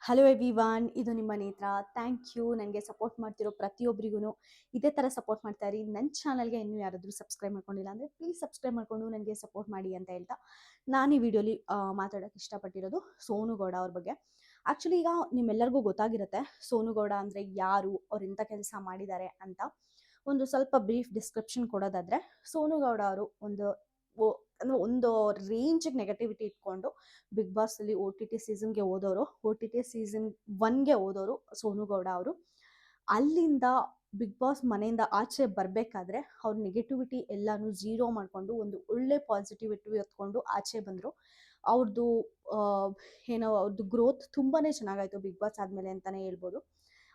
Hello everyone, ಇದು ನಿಮ್ಮ ನೇತ್ರ. ಥ್ಯಾಂಕ್ ಯು ನನಗೆ ಸಪೋರ್ಟ್ ಮಾಡ್ತಿರೋ ಪ್ರತಿಯೊಬ್ಬರಿಗೂ ಇದೇ ಥರ ಸಪೋರ್ಟ್ ಮಾಡ್ತಾ ಇರಿ. ನನ್ನ ಚಾನಲ್ಗೆ ಇನ್ನೂ ಯಾರಾದರೂ ಸಬ್ಸ್ಕ್ರೈಬ್ ಮಾಡ್ಕೊಂಡಿಲ್ಲ ಅಂದರೆ ಪ್ಲೀಸ್ ಸಬ್ಸ್ಕ್ರೈಬ್ ಮಾಡಿಕೊಂಡು ನನಗೆ ಸಪೋರ್ಟ್ ಮಾಡಿ ಅಂತ ಹೇಳ್ತಾ ನಾನು ಈ ವಿಡಿಯೋಲಿ ಮಾತಾಡೋಕ್ಕೆ ಇಷ್ಟಪಟ್ಟಿರೋದು ಸೋನು ಗೌಡ ಅವ್ರ ಬಗ್ಗೆ. ಆ್ಯಕ್ಚುಲಿ ಈಗ ನಿಮ್ಮೆಲ್ಲರಿಗೂ ಗೊತ್ತಾಗಿರುತ್ತೆ ಸೋನು ಗೌಡ ಅಂದರೆ ಯಾರು, ಅವ್ರು ಎಂಥ ಕೆಲಸ ಮಾಡಿದ್ದಾರೆ ಅಂತ. ಒಂದು ಸ್ವಲ್ಪ ಬ್ರೀಫ್ ಡಿಸ್ಕ್ರಿಪ್ಷನ್ ಕೊಡೋದಾದರೆ, ಸೋನು ಗೌಡ ಅವರು ಅಂದರೆ ಒಂದು ರೇಂಜಿಗೆ ನೆಗೆಟಿವಿಟಿ ಇಟ್ಕೊಂಡು ಬಿಗ್ ಬಾಸಲ್ಲಿ OTT ಸೀಸನ್ಗೆ ಹೋದವರು, OTT ಸೀಸನ್ 1ಗೆ ಹೋದವರು ಸೋನು ಗೌಡ ಅವರು. ಅಲ್ಲಿಂದ ಬಿಗ್ ಬಾಸ್ ಮನೆಯಿಂದ ಆಚೆ ಬರಬೇಕಾದ್ರೆ ಅವ್ರ ನೆಗೆಟಿವಿಟಿ ಎಲ್ಲಾನು ಝೀರೋ ಮಾಡಿಕೊಂಡು ಒಂದು ಒಳ್ಳೆ ಪಾಸಿಟಿವಿಟಿ ಎತ್ಕೊಂಡು ಆಚೆ ಬಂದರು. ಅವ್ರದ್ದು ಅವ್ರದ್ದು ಗ್ರೋತ್ ತುಂಬಾ ಚೆನ್ನಾಗಾಯಿತು ಬಿಗ್ ಬಾಸ್ ಆದಮೇಲೆ ಅಂತಲೇ ಹೇಳ್ಬೋದು.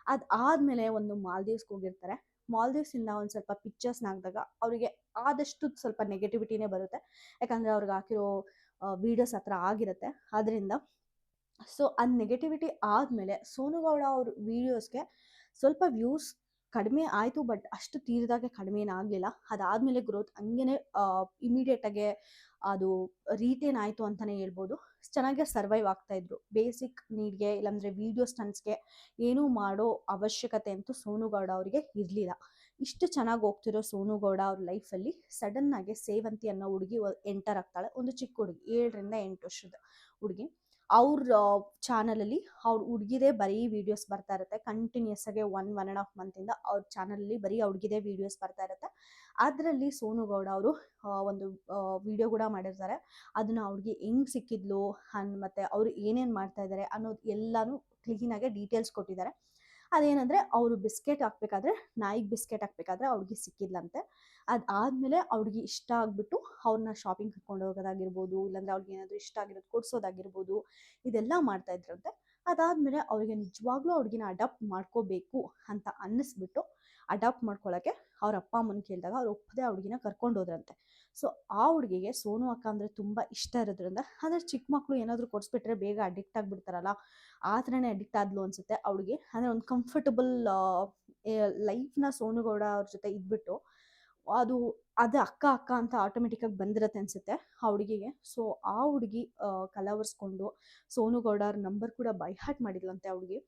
ಅದಾದಮೇಲೆ ಒಂದು ಮಾಲ್ದೀವ್ಸ್ಗೆ ಹೋಗಿರ್ತಾರೆ. ಮಾಲ್ದೀವ್ಸಿಂದ ಒಂದು ಸ್ವಲ್ಪ ಪಿಕ್ಚರ್ಸ್ನ ಹಾಕಿದಾಗ ಅವರಿಗೆ ಆದಷ್ಟು ಸ್ವಲ್ಪ ನೆಗೆಟಿವಿಟಿನೇ ಬರುತ್ತೆ. ಯಾಕಂದರೆ ಅವ್ರಿಗೆ ಹಾಕಿರೋ ವೀಡಿಯೋಸ್ ಹತ್ರ ಆಗಿರುತ್ತೆ. ಅದರಿಂದ ಆ ನೆಗೆಟಿವಿಟಿ ಆದಮೇಲೆ ಸೋನು ಗೌಡ ಅವ್ರ ವೀಡಿಯೋಸ್ಗೆ ಸ್ವಲ್ಪ ವ್ಯೂಸ್ ಕಡಿಮೆ ಆಯಿತು, ಬಟ್ ಅಷ್ಟು ತೀರಿದಾಗೆ ಕಡಿಮೆ ಏನಾಗಲಿಲ್ಲ. ಅದಾದಮೇಲೆ ಗ್ರೋತ್ ಹಂಗೇ ಇಮಿಡಿಯೇಟಾಗೆ ಅದು ರೀಟೇನ್ ಆಯಿತು ಅಂತಲೇ ಹೇಳ್ಬೋದು. ಚೆನ್ನಾಗೇ ಸರ್ವೈವ್ ಆಗ್ತಾಯಿದ್ರು. ಬೇಸಿಕ್ ನೀಡ್ಗೆ ಇಲ್ಲಾಂದರೆ ವೀಡಿಯೋ ಸ್ಟನ್ಸ್ಗೆ ಏನೂ ಮಾಡೋ ಅವಶ್ಯಕತೆ ಅಂತೂ ಸೋನು ಗೌಡ ಅವರಿಗೆ ಇರಲಿಲ್ಲ. ಇಷ್ಟು ಚೆನ್ನಾಗಿ ಹೋಗ್ತಿರೋ ಸೋನು ಗೌಡ ಅವ್ರ ಲೈಫಲ್ಲಿ ಸಡನ್ನಾಗಿ ಸೇವಂತಿ ಅನ್ನೋ ಹುಡುಗಿ ಎಂಟರ್ ಆಗ್ತಾಳೆ. ಒಂದು ಚಿಕ್ಕ ಹುಡುಗಿ, 7ರಿಂದ 8 ವರ್ಷದ ಹುಡುಗಿ. ಅವ್ರ ಚಾನಲಲ್ಲಿ ಅವ್ರ ಹುಡುಗಿದೇ ಬರೀ ವೀಡಿಯೋಸ್ ಬರ್ತಾ ಇರುತ್ತೆ. ಕಂಟಿನ್ಯೂಸ್ ಆಗಿ 1.5 ಮಂತಿಂದ ಅವ್ರ ಚಾನಲಲ್ಲಿ ಬರೀ ಹುಡುಗಿದೇ ವೀಡಿಯೋಸ್ ಬರ್ತಾ ಇರುತ್ತೆ. ಅದರಲ್ಲಿ ಸೋನು ಗೌಡ ಅವರು ಒಂದು ವಿಡಿಯೋ ಕೂಡ ಮಾಡಿರ್ತಾರೆ. ಅದನ್ನ ಅವ್ರಿಗೆ ಹೆಂಗೆ ಸಿಕ್ಕಿದ್ಲು ಮತ್ತು ಅವರು ಏನೇನು ಮಾಡ್ತಾ ಇದ್ದಾರೆ ಅನ್ನೋದು ಎಲ್ಲನೂ ಕ್ಲೀನಾಗೆ ಡೀಟೇಲ್ಸ್ ಕೊಟ್ಟಿದ್ದಾರೆ. ಅದೇನಂದರೆ, ಅವರು ಬಿಸ್ಕೆಟ್ ಹಾಕ್ಬೇಕಾದ್ರೆ, ನಾಯಿಗೆ ಬಿಸ್ಕೆಟ್ ಹಾಕ್ಬೇಕಾದ್ರೆ ಅವ್ರಿಗೆ ಸಿಕ್ಕಿದ್ಲಂತೆ. ಅದಾದಮೇಲೆ ಅವ್ರಿಗೆ ಇಷ್ಟ ಆಗಿಬಿಟ್ಟು ಅವ್ರನ್ನ ಶಾಪಿಂಗ್ ಕರ್ಕೊಂಡು ಹೋಗೋದಾಗಿರ್ಬೋದು, ಇಲ್ಲಾಂದರೆ ಅವ್ರಿಗೆ ಏನಾದರೂ ಇಷ್ಟ ಆಗಿರೋದು ಕೊಡಿಸೋದಾಗಿರ್ಬೋದು, ಇದೆಲ್ಲ ಮಾಡ್ತಾಯಿದ್ರಂತೆ. ಅದಾದಮೇಲೆ ಅವರಿಗೆ ನಿಜವಾಗ್ಲೂ ಅವ್ರಿಗಿನ ಅಡಾಪ್ಟ್ ಮಾಡ್ಕೋಬೇಕು ಅಂತ ಅನ್ನಿಸ್ಬಿಟ್ಟು ಅಡಾಪ್ಟ್ ಮಾಡ್ಕೊಳ್ಳೋಕ್ಕೆ ಅವ್ರ ಅಪ್ಪ ಅಮ್ಮನ ಕೇಳಿದಾಗ ಅವ್ರು ಒಪ್ಪದೆ ಆ ಹುಡುಗಿನ ಕರ್ಕೊಂಡು ಹೋದ್ರಂತೆ. ಆ ಹುಡುಗಿಗೆ ಸೋನು ಅಕ್ಕ ಅಂದರೆ ತುಂಬ ಇಷ್ಟ ಇರೋದ್ರಿಂದ, ಅಂದರೆ ಚಿಕ್ಕ ಮಕ್ಕಳು ಏನಾದರೂ ಕೊಡಿಸ್ಬಿಟ್ರೆ ಬೇಗ ಅಡಿಕ್ಟ್ ಆಗಿಬಿಡ್ತಾರಲ್ಲ, ಆ ಥರನೇ ಅಡಿಕ್ಟ್ ಆದ್ಲು ಅನಿಸುತ್ತೆ ಆ ಹುಡುಗಿ. ಅಂದರೆ ಒಂದು ಕಂಫರ್ಟಬಲ್ ಲೈಫ್ನ ಸೋನು ಗೌಡ ಅವ್ರ ಜೊತೆ ಇದ್ಬಿಟ್ಟು ಅದು ಅಕ್ಕ ಅಕ್ಕ ಅಂತ ಆಟೋಮೆಟಿಕ್ಕಾಗಿ ಬಂದಿರತ್ತೆ ಅನಿಸುತ್ತೆ ಆ ಹುಡುಗಿಗೆ. ಆ ಹುಡುಗಿ ಕಲವರ್ಸ್ಕೊಂಡು ಸೋನು ಗೌಡ ಅವ್ರ ನಂಬರ್ ಕೂಡ ಬೈ ಹಾರ್ಟ್ ಮಾಡಿದ್ಲಂತೆ ಆ ಹುಡುಗಿ.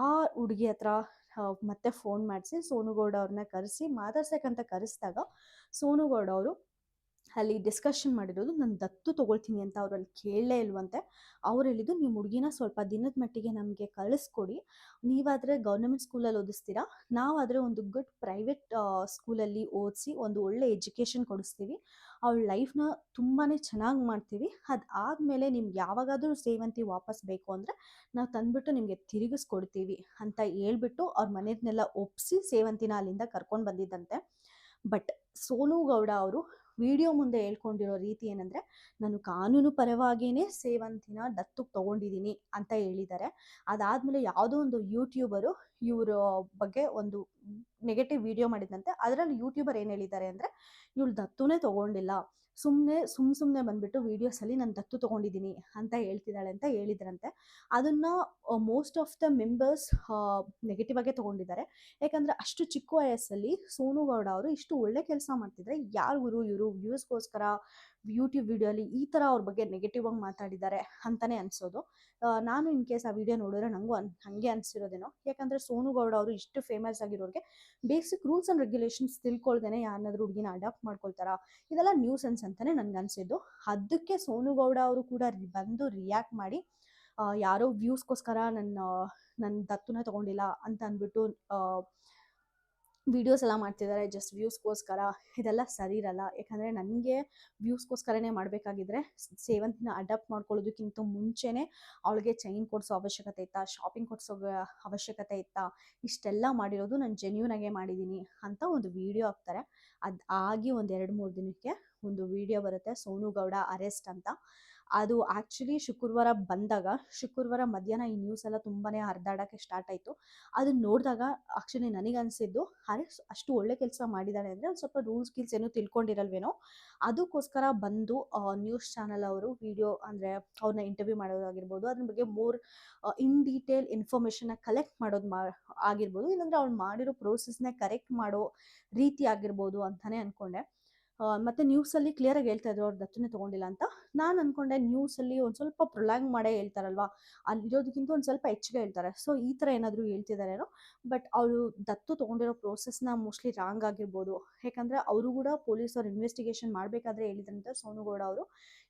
ಆ ಹುಡುಗಿ ಹತ್ರ ಮತ್ತೆ ಫೋನ್ ಮಾಡಿಸಿ ಸೋನು ಗೌಡ ಅವ್ರನ್ನ ಕರೆಸಿ ಮಾತಾಡ್ಸಕ್ಕಂತ ಕರೆಸಿದಾಗ ಸೋನು ಗೌಡ ಅವರು ಅಲ್ಲಿ ಡಿಸ್ಕಷನ್ ಮಾಡಿರೋದು, ನಾನು ದತ್ತು ತೊಗೊಳ್ತೀನಿ ಅಂತ ಅವರಲ್ಲಿ ಕೇಳಲೇ ಇಲ್ವಂತೆ. ಅವ್ರು ಹೇಳಿದ್ದು, ನೀವು ಹುಡುಗಿನ ಸ್ವಲ್ಪ ದಿನದ ಮಟ್ಟಿಗೆ ನಮಗೆ ಕಳಿಸ್ಕೊಡಿ, ನೀವಾದರೆ ಗೌರ್ಮೆಂಟ್ ಸ್ಕೂಲಲ್ಲಿ ಓದಿಸ್ತೀರಾ, ನಾವಾದರೆ ಒಂದು ಗುಡ್ ಪ್ರೈವೇಟ್ ಸ್ಕೂಲಲ್ಲಿ ಓದಿಸಿ ಒಂದು ಒಳ್ಳೆ ಎಜುಕೇಷನ್ ಕೊಡಿಸ್ತೀವಿ, ಅವಳ ಲೈಫ್ನ ತುಂಬಾ ಚೆನ್ನಾಗಿ ಮಾಡ್ತೀವಿ. ಅದಾದಮೇಲೆ ನಿಮ್ಗೆ ಯಾವಾಗಾದರೂ ಸೇವಂತಿ ವಾಪಸ್ ಬೇಕು ಅಂದರೆ ನಾವು ತಂದುಬಿಟ್ಟು ನಿಮಗೆ ತಿರುಗಿಸ್ಕೊಡ್ತೀವಿ ಅಂತ ಹೇಳ್ಬಿಟ್ಟು ಅವ್ರ ಮನೆಯನ್ನೆಲ್ಲ ಒಪ್ಪಿಸಿ ಸೇವಂತಿನ ಅಲ್ಲಿಂದ ಕರ್ಕೊಂಡು ಬಂದಿದ್ದಂತೆ. ಬಟ್ ಸೋನು ಗೌಡ ಅವರು ವಿಡಿಯೋ ಮುಂದೆ ಹೇಳ್ಕೊಂಡಿರೋ ರೀತಿ ಏನಂದರೆ, ನಾನು ಕಾನೂನು ಪರವಾಗಿಯೇ ಸೇವಂತಿನ ದತ್ತಕ್ಕೆ ತೊಗೊಂಡಿದ್ದೀನಿ ಅಂತ ಹೇಳಿದ್ದಾರೆ. ಅದಾದಮೇಲೆ ಯಾವುದೋ ಒಂದು ಯೂಟ್ಯೂಬರು ಇವರ ಬಗ್ಗೆ ಒಂದು ನೆಗೆಟಿವ್ ವಿಡಿಯೋ ಮಾಡಿದಂತೆ. ಅದರಲ್ಲಿ ಯೂಟ್ಯೂಬರ್ ಏನು ಹೇಳಿದ್ದಾರೆ ಅಂದರೆ, ಇವಳು ದತ್ತುನೇ ತೊಗೊಂಡಿಲ್ಲ, ಸುಮ್ಮನೆ ಬಂದುಬಿಟ್ಟು ವೀಡಿಯೋಸಲ್ಲಿ ನಾನು ದತ್ತು ತೊಗೊಂಡಿದ್ದೀನಿ ಅಂತ ಹೇಳ್ತಿದ್ದಾಳೆ ಅಂತ ಹೇಳಿದ್ರಂತೆ. ಅದನ್ನು most of the members negative ಆಗೇ ತೊಗೊಂಡಿದ್ದಾರೆ. ಯಾಕಂದರೆ ಅಷ್ಟು ಚಿಕ್ಕ ವಯಸ್ಸಲ್ಲಿ ಸೋನು ಗೌಡ ಅವರು ಇಷ್ಟು ಒಳ್ಳೆ ಕೆಲಸ ಮಾಡ್ತಿದ್ರೆ ಯಾರು ಇವರು ವ್ಯೂಸ್ಗೋಸ್ಕರ ಯೂಟ್ಯೂಬ್ ವಿಡಿಯೋಲಿ ಈ ಥರ ಅವ್ರ ಬಗ್ಗೆ ನೆಗೆಟಿವ್ ಆಗಿ ಮಾತಾಡಿದ್ದಾರೆ ಅಂತಲೇ ಅನಿಸೋದು. ನಾನು ಇನ್ ಕೇಸ್ ಆ ವಿಡಿಯೋ ನೋಡಿದ್ರೆ ನನಗೂ ಹಾಗೆ ಅನಿಸಿರೋದೇನೋ. ಯಾಕಂದರೆ ಸೋನು ಗೌಡ ಅವರು ಇಷ್ಟು ಫೇಮಸ್ ಆಗಿರೋರಿಗೆ ಬೇಸಿಕ್ ರೂಲ್ಸ್ ಆ್ಯಂಡ್ ರೆಗ್ಯುಲೇಷನ್ಸ್ ತಿಳ್ಕೊಳ್ದೇನೆ ಯಾರನ್ನಾದ್ರೂ ಹುಡುಗಿನ ಅಡಾಪ್ಟ್ ಮಾಡ್ಕೊಳ್ತಾರಾ, ಇದೆಲ್ಲ ನ್ಯೂಸೆನ್ಸ್ ಅಂತಲೇ ನನಗೆ ಅನಿಸಿದ್ದು. ಅದಕ್ಕೆ ಸೋನು ಗೌಡ ಅವರು ಕೂಡ ಬಂದು ರಿಯಾಕ್ಟ್ ಮಾಡಿ, ಯಾರೋ ವ್ಯೂಸ್ಗೋಸ್ಕರ ನನ್ನ ದತ್ತುನ ತೊಗೊಂಡಿಲ್ಲ ಅಂತ ಅಂದ್ಬಿಟ್ಟು ವೀಡಿಯೋಸ್ ಎಲ್ಲ ಮಾಡ್ತಿದ್ದಾರೆ ಜಸ್ಟ್ ವ್ಯೂಸ್ಗೋಸ್ಕರ. ಇದೆಲ್ಲ ಸರಿ ಇರಲ್ಲ. ಯಾಕಂದರೆ ನನಗೆ ವ್ಯೂಸ್ಗೋಸ್ಕರನೇ ಮಾಡಬೇಕಾಗಿದ್ರೆ ಸೇವಂತಿನ ಅಡಾಪ್ಟ್ ಮಾಡ್ಕೊಳ್ಳೋದಕ್ಕಿಂತ ಮುಂಚೆನೇ ಅವಳಿಗೆ ಚೈನ್ ಕೊಡಿಸೋ ಅವಶ್ಯಕತೆ ಇತ್ತಾ, ಶಾಪಿಂಗ್ ಕೊಡಿಸೋ ಅವಶ್ಯಕತೆ ಇತ್ತಾ, ಇಷ್ಟೆಲ್ಲ ಮಾಡಿರೋದು ನಾನು ಜೆನ್ಯೂನಾಗೆ ಮಾಡಿದ್ದೀನಿ ಅಂತ ಒಂದು ವಿಡಿಯೋ ಹಾಕ್ತಾರೆ. ಆಗಿ ಒಂದು 2-3 ದಿನಕ್ಕೆ ಒಂದು ವಿಡಿಯೋ ಬರುತ್ತೆ, ಸೋನು ಗೌಡ ಅರೆಸ್ಟ್ ಅಂತ. ಅದು ಆ್ಯಕ್ಚುಲಿ ಶುಕ್ರವಾರ ಮಧ್ಯಾಹ್ನ ಈ ನ್ಯೂಸ್ ಎಲ್ಲ ತುಂಬಾ ಹರಿದಾಡೋಕ್ಕೆ ಸ್ಟಾರ್ಟ್ ಆಯಿತು. ಅದನ್ನ ನೋಡಿದಾಗ ಆ್ಯಕ್ಚುಲಿ ನನಗನ್ಸಿದ್ದು, ಅಷ್ಟು ಒಳ್ಳೆ ಕೆಲಸ ಮಾಡಿದ್ದಾಳೆ ಅಂದರೆ ಒಂದು ಸ್ವಲ್ಪ ರೂಲ್ಸ್ ಏನೂ ತಿಳ್ಕೊಂಡಿರಲ್ವೇನೋ, ಅದಕ್ಕೋಸ್ಕರ ಬಂದು ನ್ಯೂಸ್ ಚಾನಲ್ ಅವರು ವಿಡಿಯೋ ಅಂದರೆ ಅವ್ರನ್ನ ಇಂಟರ್ವ್ಯೂ ಮಾಡೋದಾಗಿರ್ಬೋದು, ಅದ್ರ ಬಗ್ಗೆ ಮೋರ್ ಇನ್ ಡೀಟೇಲ್ ಇನ್ಫಾರ್ಮೇಷನ್ನ ಕಲೆಕ್ಟ್ ಮಾಡೋದು ಆಗಿರ್ಬೋದು, ಇಲ್ಲಾಂದರೆ ಅವ್ಳು ಮಾಡಿರೋ ಪ್ರೋಸೆಸ್ನ ಕರೆಕ್ಟ್ ಮಾಡೋ ರೀತಿ ಆಗಿರ್ಬೋದು ಅಂತಲೇ ಅಂದ್ಕೊಂಡೆ. ಮತ್ತು ನ್ಯೂಸಲ್ಲಿ ಕ್ಲಿಯರಾಗಿ ಹೇಳ್ತಾ ಇದ್ರು ಅವ್ರು ದತ್ತುನೇ ತೊಗೊಂಡಿಲ್ಲ ಅಂತ. ನಾನು ಅಂದ್ಕೊಂಡೆ ನ್ಯೂಸಲ್ಲಿ ಒಂದು ಸ್ವಲ್ಪ ಪ್ರೊಲಾಂಗ್ ಮಾಡೇ ಹೇಳ್ತಾರಲ್ವಾ, ಅಲ್ಲಿರೋದಕ್ಕಿಂತ ಒಂದು ಸ್ವಲ್ಪ ಹೆಚ್ಚಿಗೆ ಹೇಳ್ತಾರೆ. ಸೊ ಈ ಥರ ಏನಾದರೂ ಹೇಳ್ತಿದ್ದಾರೇನೋ. ಬಟ್ ಅವರು ದತ್ತು ತೊಗೊಂಡಿರೋ ಪ್ರೋಸೆಸ್ನ ಮೋಸ್ಟ್ಲಿ ರಾಂಗ್ ಆಗಿರ್ಬೋದು. ಯಾಕಂದರೆ ಅವರು ಕೂಡ ಪೊಲೀಸವ್ರು ಇನ್ವೆಸ್ಟಿಗೇಷನ್ ಮಾಡಬೇಕಾದ್ರೆ ಹೇಳಿದ್ರಂತೆ ಸೋನು ಗೌಡ ಅವರು,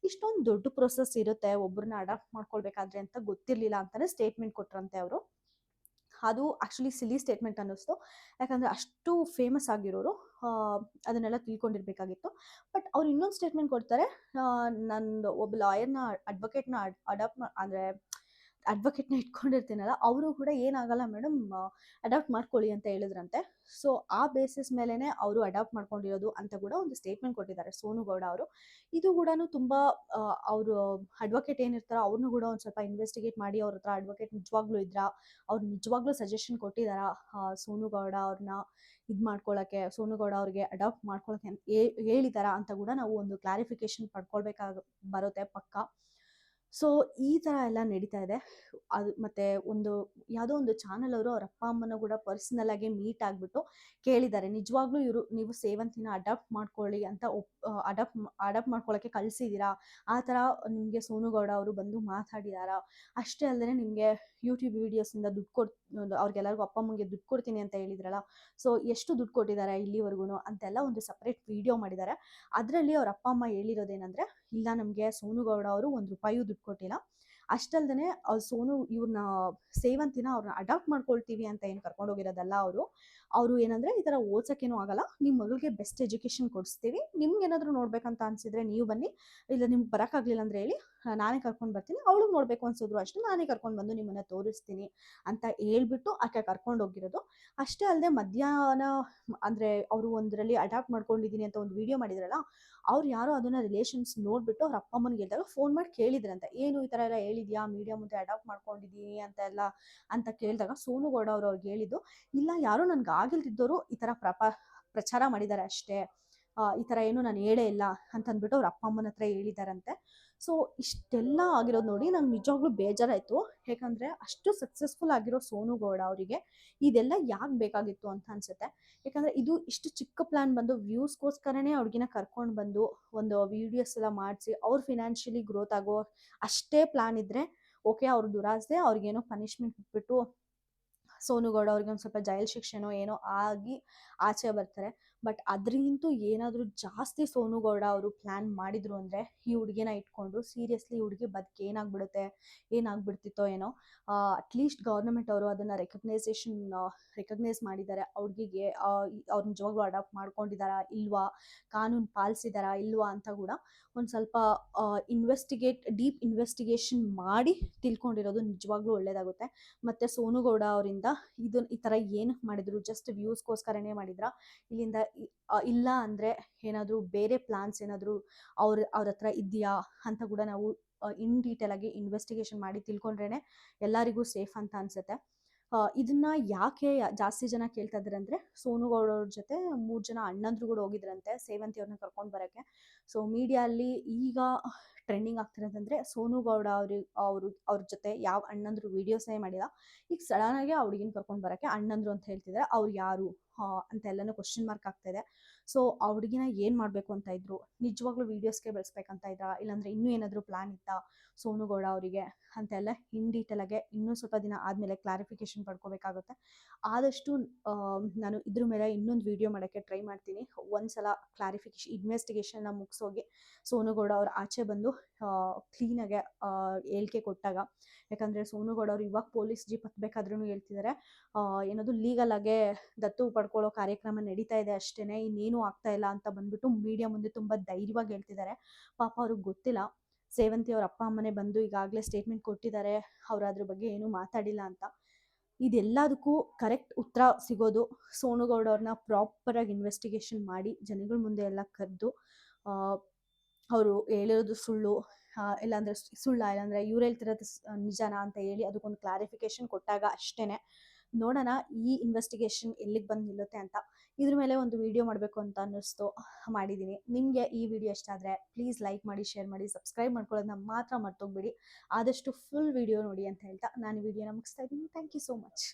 ಇಷ್ಟೊಂದು ದೊಡ್ಡ ಪ್ರೊಸೆಸ್ ಇರುತ್ತೆ ಒಬ್ಬರನ್ನ ಅಡಾಪ್ಟ್ ಮಾಡ್ಕೊಳ್ಬೇಕಾದ್ರೆ ಅಂತ ಗೊತ್ತಿರಲಿಲ್ಲ ಅಂತಲೇ ಸ್ಟೇಟ್ಮೆಂಟ್ ಕೊಟ್ರಂತೆ ಅವರು. ಅದು ಆ್ಯಕ್ಚುಲಿ ಸಿಲಿ ಸ್ಟೇಟ್ಮೆಂಟ್ ಅನ್ನಿಸ್ತು. ಯಾಕಂದರೆ ಅಷ್ಟು ಫೇಮಸ್ ಆಗಿರೋರು ಅದನ್ನೆಲ್ಲ ತಿಳ್ಕೊಂಡಿರ್ಬೇಕಾಗಿತ್ತು. ಬಟ್ ಅವ್ರು ಇನ್ನೊಂದು ಸ್ಟೇಟ್ಮೆಂಟ್ ಕೊಡ್ತಾರೆ, ನಂದು ಒಬ್ಬ ಲಾಯರ್ನ ಅಡ್ವೊಕೇಟ್ನ ಅಂದರೆ ಅಡ್ವೊಕೇಟ್ನ ಇಟ್ಕೊಂಡಿರ್ತೀನಲ್ಲ, ಅವರು ಕೂಡ ಏನಾಗಲ್ಲ ಮೇಡಮ್, ಅಡಾಪ್ಟ್ ಮಾಡ್ಕೊಳ್ಳಿ ಅಂತ ಹೇಳಿದ್ರಂತೆ. ಸೊ ಆ ಬೇಸಿಸ್ ಮೇಲೇ ಅವರು ಅಡಾಪ್ಟ್ ಮಾಡ್ಕೊಂಡಿರೋದು ಅಂತ ಕೂಡ ಒಂದು ಸ್ಟೇಟ್ಮೆಂಟ್ ಕೊಟ್ಟಿದ್ದಾರೆ ಸೋನು ಗೌಡ ಅವರು. ಇದು ಕೂಡ ತುಂಬ ಅವರು ಅಡ್ವೊಕೇಟ್ ಏನಿರ್ತಾರೋ ಅವ್ರನ್ನೂ ಕೂಡ ಒಂದು ಸ್ವಲ್ಪ ಇನ್ವೆಸ್ಟಿಗೇಟ್ ಮಾಡಿ ಅವ್ರ ಹತ್ರ ಅಡ್ವೊಕೇಟ್ ನಿಜವಾಗ್ಲೂ ಇದ್ರಾ, ಅವ್ರು ನಿಜವಾಗ್ಲೂ ಸಜೆಷನ್ ಕೊಟ್ಟಿದ್ದಾರಾ ಸೋನು ಗೌಡ ಅವ್ರನ್ನ ಇದು ಮಾಡ್ಕೊಳ್ಳೋಕ್ಕೆ, ಸೋನು ಗೌಡ ಅವ್ರಿಗೆ ಅಡಾಪ್ಟ್ ಮಾಡ್ಕೊಳ್ಳೋಕ್ಕೆ ಹೇಳಿದಾರಾ ಅಂತ ಕೂಡ ನಾವು ಒಂದು ಕ್ಲಾರಿಫಿಕೇಶನ್ ಬರುತ್ತೆ ಪಕ್ಕ. ಸೊ ಈ ಥರ ಎಲ್ಲ ನಡೀತಾ ಇದೆ. ಅದು ಮತ್ತು ಯಾವುದೋ ಒಂದು ಚಾನಲ್ ಅವರು ಅವ್ರ ಅಪ್ಪ ಅಮ್ಮನ ಕೂಡ ಪರ್ಸ್ನಲಾಗಿ ಮೀಟ್ ಆಗಿಬಿಟ್ಟು ಕೇಳಿದ್ದಾರೆ, ನಿಜವಾಗ್ಲೂ ನೀವು ಸೇವಂತಿನ ಅಡಾಪ್ಟ್ ಮಾಡ್ಕೊಳ್ಳಿ ಅಂತ ಅಡಾಪ್ಟ್ ಮಾಡ್ಕೊಳ್ಳೋಕ್ಕೆ ಕಳಿಸಿದ್ದೀರಾ, ಆ ಥರ ನಿಮಗೆ ಸೋನು ಗೌಡ ಅವರು ಬಂದು ಮಾತಾಡಿದಾರಾ, ಅಷ್ಟೇ ಅಲ್ಲದೆ ನಿಮಗೆ ಯೂಟ್ಯೂಬ್ ವೀಡಿಯೋಸಿಂದ ಅವ್ರಿಗೆಲ್ಲರಿಗೂ ಅಪ್ಪ ಅಮ್ಮಂಗೆ ದುಡ್ಡು ಕೊಡ್ತೀನಿ ಅಂತ ಹೇಳಿದ್ರಲ್ಲ, ಸೊ ಎಷ್ಟು ದುಡ್ಡು ಕೊಟ್ಟಿದ್ದಾರೆ ಇಲ್ಲಿವರೆಗೂ ಅಂತೆಲ್ಲ ಒಂದು ಸಪ್ರೇಟ್ ವಿಡಿಯೋ ಮಾಡಿದ್ದಾರೆ. ಅದರಲ್ಲಿ ಅವ್ರ ಅಪ್ಪ ಅಮ್ಮ ಹೇಳಿರೋದೇನೆಂದರೆ, ಇಲ್ಲ ನಮಗೆ ಸೋನು ಗೌಡ ಅವರು ₹1 ದುಡ್ಡು ಕೊಟ್ಟಿಲ್ಲ, ಅಷ್ಟಲ್ದೇ ಇವ್ರನ್ನ ಸೇವಂತಿನ ಅವ್ರನ್ನ ಅಡಾಪ್ಟ್ ಮಾಡ್ಕೊಳ್ತೀವಿ ಅಂತ ಏನು ಕರ್ಕೊಂಡೋಗಿರೋದಲ್ಲ. ಅವರು ಏನಂದರೆ, ಈ ಥರ ಓದ್ಸೋಕ್ಕೇನೂ ಆಗಲ್ಲ, ನಿಮ್ಮ ಮಗಳಿಗೆ ಬೆಸ್ಟ್ ಎಜುಕೇಷನ್ ಕೊಡಿಸ್ತೀವಿ, ನಿಮ್ಗೆ ಏನಾದರೂ ನೋಡ್ಬೇಕಂತ ಅನಿಸಿದ್ರೆ ನೀವು ಬನ್ನಿ, ಇಲ್ಲ ನಿಮ್ಗೆ ಬರೋಕ್ಕಾಗಲಿಲ್ಲ ಅಂದರೆ ಹೇಳಿ, ನಾನೇ ಕರ್ಕೊಂಡು ಬರ್ತೀನಿ, ಅವಳಿಗೆ ನೋಡಬೇಕು ಅನ್ಸಿದ್ರು ಅಷ್ಟೇ ನಾನೇ ಕರ್ಕೊಂಡು ಬಂದು ನಿಮ್ಮನ್ನು ತೋರಿಸ್ತೀನಿ ಅಂತ ಹೇಳ್ಬಿಟ್ಟು ಆಕೆ ಕರ್ಕೊಂಡೋಗಿರೋದು. ಅಷ್ಟೇ ಅಲ್ಲದೆ ಮಧ್ಯಾಹ್ನ ಅಂದರೆ ಅವರು ಒಂದರಲ್ಲಿ ಅಡಾಪ್ಟ್ ಮಾಡ್ಕೊಂಡಿದ್ದೀನಿ ಅಂತ ಒಂದು ವಿಡಿಯೋ ಮಾಡಿದ್ರಲ್ಲ, ಅವ್ರು ಯಾರೋ ಅದನ್ನು ರಿಲೇಷನ್ಸ್ ನೋಡಿಬಿಟ್ಟು ಅವ್ರ ಅಪ್ಪ ಅಮ್ಮನಿಗೆ ಹೇಳಿದಾಗ ಫೋನ್ ಮಾಡಿ ಕೇಳಿದ್ರಂತೆ, ಏನು ಈ ಥರ ಎಲ್ಲ ಹೇಳಿದ್ಯಾ, ಮೀಡಿಯಾ ಮುಂದೆ ಅಡಾಪ್ಟ್ ಮಾಡ್ಕೊಂಡಿದ್ದೀನಿ ಅಂತ ಕೇಳಿದಾಗ ಸೋನು ಗೌಡ ಅವರು ಅವ್ರಿಗೆ ಹೇಳಿದ್ದು, ಇಲ್ಲ ಯಾರೋ ನನಗೆ ಆಗಿಲ್ದಿದ್ದವರು ಈ ಥರ ಪ್ರಚಾರ ಮಾಡಿದ್ದಾರೆ ಅಷ್ಟೇ, ಈ ಥರ ಏನು ನಾನು ಹೇಳೇ ಇಲ್ಲ ಅಂತಂದ್ಬಿಟ್ಟು ಅವ್ರ ಅಪ್ಪ ಅಮ್ಮನ ಹತ್ರ ಹೇಳಿದಾರಂತೆ. ಸೊ ಇಷ್ಟೆಲ್ಲ ಆಗಿರೋದು ನೋಡಿ ನಂಗೆ ನಿಜವಾಗ್ಲೂ ಬೇಜಾರಾಯಿತು. ಯಾಕಂದರೆ ಅಷ್ಟು ಸಕ್ಸಸ್ಫುಲ್ ಆಗಿರೋ ಸೋನು ಗೌಡ ಅವರಿಗೆ ಇದೆಲ್ಲ ಯಾಕೆ ಬೇಕಾಗಿತ್ತು ಅಂತ ಅನಿಸುತ್ತೆ. ಯಾಕಂದರೆ ಇದು ಇಷ್ಟು ಚಿಕ್ಕ ಪ್ಲ್ಯಾನ್ ಬಂದು ವ್ಯೂಸ್ಗೋಸ್ಕರನೇ ಹುಡುಗಿನ ಕರ್ಕೊಂಡು ಬಂದು ಒಂದು ವೀಡಿಯೋಸ್ ಎಲ್ಲ ಮಾಡಿಸಿ ಅವ್ರು ಫಿನಾನ್ಷಿಯಲಿ ಗ್ರೋತ್ ಆಗೋ ಅಷ್ಟೇ ಪ್ಲ್ಯಾನ್ ಇದ್ದರೆ ಓಕೆ, ಅವ್ರ ದುರಾಸೆ, ಅವ್ರಿಗೇನೋ ಪನಿಷ್ಮೆಂಟ್ ಬಿಟ್ಬಿಟ್ಟು ಸೋನು ಗೌಡ ಅವ್ರಿಗೆ ಒಂದು ಸ್ವಲ್ಪ ಜೈಲ್ ಶಿಕ್ಷೆನೋ ಏನೋ ಆಗಿ ಆಚೆ ಬರ್ತಾರೆ. ಬಟ್ ಅದರಿಂತೂ ಏನಾದರೂ ಜಾಸ್ತಿ ಸೋನು ಗೌಡ ಅವರು ಪ್ಲ್ಯಾನ್ ಮಾಡಿದ್ರು ಅಂದರೆ ಈ ಹುಡುಗಿನ ಇಟ್ಕೊಂಡು ಸೀರಿಯಸ್ಲಿ ಈ ಹುಡುಗಿ ಬದುಕು ಏನಾಗ್ಬಿಡ್ತಿತ್ತೋ ಏನೋ. ಅಟ್ಲೀಸ್ಟ್ ಗೌರ್ಮೆಂಟ್ ಅವರು ಅದನ್ನು ರೆಕಗ್ನೈಸ್ ಮಾಡಿದ್ದಾರೆ. ಆ ಹುಡುಗಿಗೆ ಅವ್ರು ನಿಜವಾಗ್ಲೂ ಅಡಾಪ್ಟ್ ಮಾಡ್ಕೊಂಡಿದ್ದಾರಾ ಇಲ್ವಾ, ಕಾನೂನು ಪಾಲಿಸಿದಾರಾ ಇಲ್ವಾ ಅಂತ ಕೂಡ ಒಂದು ಸ್ವಲ್ಪ ಡೀಪ್ ಇನ್ವೆಸ್ಟಿಗೇಷನ್ ಮಾಡಿ ತಿಳ್ಕೊಂಡಿರೋದು ನಿಜವಾಗ್ಲೂ ಒಳ್ಳೆಯದಾಗುತ್ತೆ. ಮತ್ತು ಸೋನು ಗೌಡ ಅವರಿಂದ ಈ ಥರ ಏನಕ್ಕೆ ಮಾಡಿದ್ರು, ಜಸ್ಟ್ ವ್ಯೂಸ್ಗೋಸ್ಕರನೇ ಮಾಡಿದ್ರಾ, ಇಲ್ಲಿಂದ ಇಲ್ಲ ಅಂದರೆ ಏನಾದರೂ ಬೇರೆ ಪ್ಲಾನ್ಸ್ ಏನಾದರೂ ಅವ್ರ ಹತ್ರ ಇದೆಯಾ ಅಂತ ಕೂಡ ನಾವು ಇನ್ ಡೀಟೇಲ್ ಆಗಿ ಇನ್ವೆಸ್ಟಿಗೇಷನ್ ಮಾಡಿ ತಿಳ್ಕೊಂಡ್ರೇ ಎಲ್ಲರಿಗೂ ಸೇಫ್ ಅಂತ ಅನಿಸುತ್ತೆ. ಇದನ್ನ ಯಾಕೆ ಜಾಸ್ತಿ ಜನ ಕೇಳ್ತಾ ಇದ್ದಾರೆ ಅಂದರೆ, ಸೋನು ಗೌಡ ಅವ್ರ ಜೊತೆ 3 ಜನ ಅಣ್ಣಂದ್ರು ಕೂಡ ಹೋಗಿದ್ರಂತೆ ಸೇವಂತಿ ಅವ್ರನ್ನ ಕರ್ಕೊಂಡು ಬರೋಕ್ಕೆ. ಸೊ ಮೀಡಿಯಲ್ಲಿ ಈಗ ಟ್ರೆಂಡಿಂಗ್ ಆಗ್ತಿರೋದಂದರೆ ಸೋನು ಗೌಡ ಅವ್ರ ಜೊತೆ ಯಾವ ಅಣ್ಣಂದ್ರು ವೀಡಿಯೋಸೇ ಮಾಡಿಲ್ಲ, ಈಗ ಸಡನ್ನಾಗಿ ಆ ಹುಡುಗಿನ ಕರ್ಕೊಂಡು ಬರೋಕ್ಕೆ ಅಣ್ಣಂದ್ರು ಅಂತ ಹೇಳ್ತಿದ್ದಾರೆ. ಅವ್ರು ಯಾರು ಅಂತೆಲ್ಲನೂ ಕ್ವಶನ್ ಮಾರ್ಕ್ ಆಗ್ತಾಯಿದೆ. ಸೊ ಆ ಹುಡುಗಿನ ಏನು ಮಾಡಬೇಕು ಅಂತ ಇದ್ರು, ನಿಜವಾಗ್ಲೂ ವೀಡಿಯೋಸ್ಗೆ ಬೆಳೆಸ್ಬೇಕಂತ ಇದ್ರಾ, ಇಲ್ಲಾಂದರೆ ಇನ್ನೂ ಏನಾದರೂ ಪ್ಲ್ಯಾನ್ ಇತ್ತಾ ಸೋನು ಗೌಡ ಅವರಿಗೆ ಅಂತೆಲ್ಲ ಇನ್ ಡೀಟೇಲಾಗೆ ಇನ್ನೂ ಸ್ವಲ್ಪ ದಿನ ಆದಮೇಲೆ ಕ್ಲಾರಿಫಿಕೇಷನ್ ಪಡ್ಕೋಬೇಕಾಗುತ್ತೆ. ಆದಷ್ಟು ನಾನು ಇದ್ರ ಮೇಲೆ ಇನ್ನೊಂದು ವೀಡಿಯೋ ಮಾಡೋಕ್ಕೆ ಟ್ರೈ ಮಾಡ್ತೀನಿ. ಒಂದ್ಸಲ ಇನ್ವೆಸ್ಟಿಗೇಷನ್ನ ಮುಗಿಸೋಗಿ ಸೋನು ಗೌಡ ಅವ್ರು ಆಚೆ ಬಂದು ಕ್ಲೀನಾಗೆ ಹೇಳಿಕೆ ಕೊಟ್ಟಾಗ. ಯಾಕಂದರೆ ಸೋನು ಗೌಡ ಅವರು ಇವಾಗ ಪೊಲೀಸ್ ಜೀಪ್ ಹತ್ತಬೇಕಾದ್ರೂ ಹೇಳ್ತಿದ್ದಾರೆ, ಏನದು ಲೀಗಲ್ ಆಗೇ ದತ್ತು ಪಡ್ಕೊಳ್ಳೋ ಕಾರ್ಯಕ್ರಮ ನಡೀತಾ ಇದೆ ಅಷ್ಟೇ, ಇನ್ನೇನು ಆಗ್ತಾ ಇಲ್ಲ ಅಂತ ಬಂದ್ಬಿಟ್ಟು ಮೀಡಿಯಾ ಮುಂದೆ ತುಂಬ ಧೈರ್ಯವಾಗಿ ಹೇಳ್ತಿದ್ದಾರೆ. ಪಾಪ ಅವ್ರಿಗೆ ಗೊತ್ತಿಲ್ಲ, ಸೇವಂತಿ ಅವ್ರ ಅಪ್ಪ ಅಮ್ಮನೇ ಬಂದು ಈಗಾಗಲೇ ಸ್ಟೇಟ್ಮೆಂಟ್ ಕೊಟ್ಟಿದ್ದಾರೆ, ಅವ್ರು ಅದ್ರ ಬಗ್ಗೆ ಏನೂ ಮಾತಾಡಿಲ್ಲ ಅಂತ. ಇದೆಲ್ಲದಕ್ಕೂ ಕರೆಕ್ಟ್ ಉತ್ತರ ಸಿಗೋದು ಸೋನು ಗೌಡ ಅವ್ರನ್ನ ಪ್ರಾಪರಾಗಿ ಇನ್ವೆಸ್ಟಿಗೇಷನ್ ಮಾಡಿ ಜನಗಳ ಮುಂದೆ ಎಲ್ಲ ಕರೆದು ಅವರು ಹೇಳಿರೋದು ಇಲ್ಲಾಂದರೆ ಇಲ್ಲಾಂದರೆ ಇವ್ರು ಹೇಳ್ತಿರೋದು ನಿಜಾನ ಅಂತ ಹೇಳಿ ಅದಕ್ಕೊಂದು ಕ್ಲಾರಿಫಿಕೇಷನ್ ಕೊಟ್ಟಾಗ ಅಷ್ಟೇ ನೋಡೋಣ ಈ ಇನ್ವೆಸ್ಟಿಗೇಷನ್ ಎಲ್ಲಿಗೆ ಬಂದು ನಿಲ್ಲುತ್ತೆ ಅಂತ. ಇದ್ರ ಮೇಲೆ ಒಂದು ವಿಡಿಯೋ ಮಾಡಬೇಕು ಅಂತ ಅನ್ನಿಸ್ತು, ಮಾಡಿದ್ದೀನಿ. ನಿಮಗೆ ಈ ವಿಡಿಯೋ ಇಷ್ಟ ಆದರೆ ಪ್ಲೀಸ್ ಲೈಕ್ ಮಾಡಿ, ಶೇರ್ ಮಾಡಿ, ಸಬ್ಸ್ಕ್ರೈಬ್ ಮಾಡ್ಕೊಳ್ಳೋದನ್ನ ಮಾತ್ರ ಮರ್ತೋಗ್ಬೇಡಿ. ಆದಷ್ಟು ಫುಲ್ ವಿಡಿಯೋ ನೋಡಿ ಅಂತ ಹೇಳ್ತಾ ನಾನು ವಿಡಿಯೋನ ಮುಗಿಸ್ತಾ ಇದ್ದೀನಿ. Thank you so much.